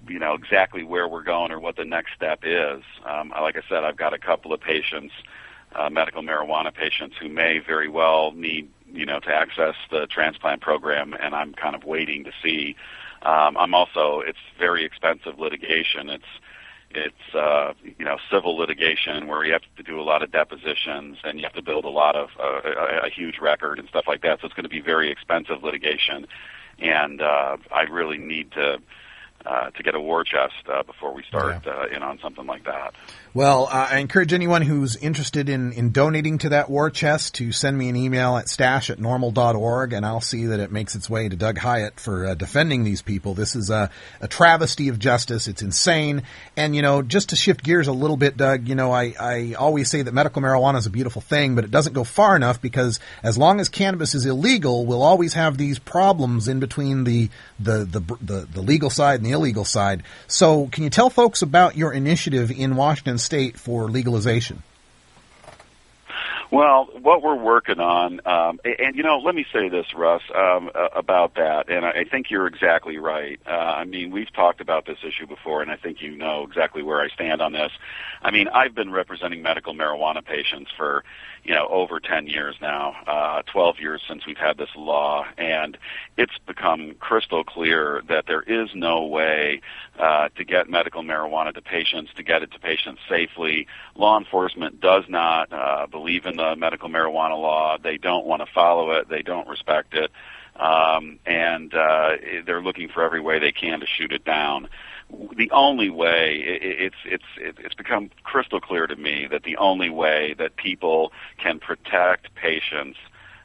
you know, exactly where we're going or what the next step is. Like I said, I've got a couple of patients, medical marijuana patients, who may very well need, you know, to access the transplant program, and I'm kind of waiting to see. It's very expensive litigation. It's you know, civil litigation where you have to do a lot of depositions and you have to build a lot of a huge record and stuff like that. So it's going to be very expensive litigation, and I really need to get a war chest before we start in on something like that. Well, I encourage anyone who's interested in donating to that war chest to send me an email at stash@normal.org, and I'll see that it makes its way to Doug Hyatt for defending these people. This is a travesty of justice. It's insane. And, you know, just to shift gears a little bit, Doug, you know, I always say that medical marijuana is a beautiful thing, but it doesn't go far enough, because as long as cannabis is illegal, we'll always have these problems in between the legal side and the illegal side. So can you tell folks about your initiative in Washington State for legalization? Well, what we're working on, and you know, let me say this, Russ, about that, and I think you're exactly right. I mean, we've talked about this issue before, and I think you know exactly where I stand on this. I mean, I've been representing medical marijuana patients for, you know, over 10 years now, 12 years since we've had this law, and it's become crystal clear that there is no way to get medical marijuana to patients, to get it to patients safely. Law enforcement does not believe in the medical marijuana law. They don't want to follow it. They don't respect it. And they're looking for every way they can to shoot it down. The only way, it's become crystal clear to me that the only way that people can protect patients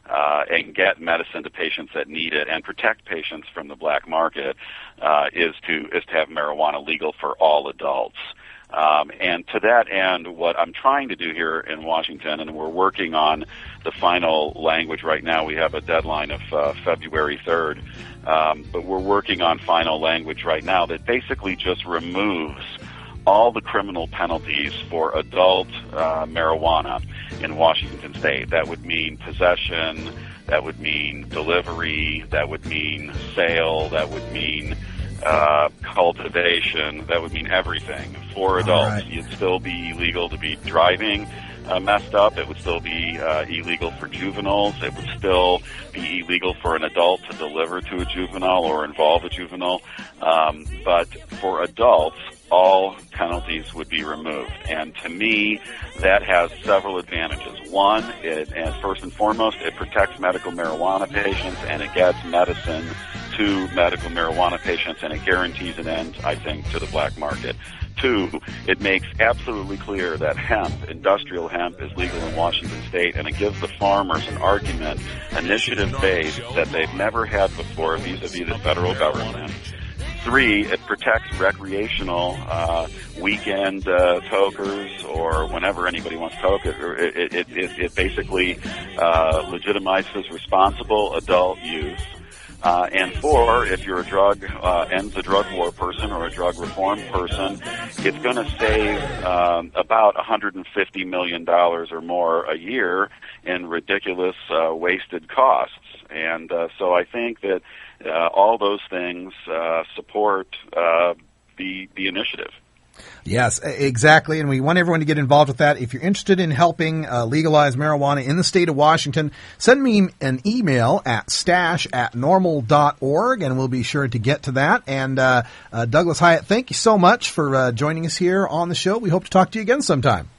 and get medicine to patients that need it, and protect patients from the black market, is to have marijuana legal for all adults. And to that end, what I'm trying to do here in Washington, and we're working on the final language right now. We have a deadline of February 3rd, but we're working on final language right now that basically just removes all the criminal penalties for adult marijuana in Washington State. That would mean possession, that would mean delivery, that would mean sale, that would mean cultivation, that would mean everything. For adults, It'd still be illegal to be driving messed up. It would still be illegal for juveniles. It would still be illegal for an adult to deliver to a juvenile or involve a juvenile. But for adults, all penalties would be removed. And to me, that has several advantages. One, and first and foremost, it protects medical marijuana patients, and it gets medicine to medical marijuana patients, and it guarantees an end, I think, to the black market. Two, it makes absolutely clear that hemp, industrial hemp, is legal in Washington State, and it gives the farmers an argument, initiative-based, that they've never had before vis-a-vis the federal government. Three, it protects recreational weekend tokers, or whenever anybody wants to toke it. It basically legitimizes responsible adult use. And four, if you're a ends the drug war person or a drug reform person, it's going to save about $150 million or more a year in ridiculous wasted costs. And so I think that all those things support the initiative. Yes, exactly, and we want everyone to get involved with that. If you're interested in helping legalize marijuana in the state of Washington, send me an email at stash@normal.org, and we'll be sure to get to that. And Douglas Hyatt, thank you so much for joining us here on the show. We hope to talk to you again sometime.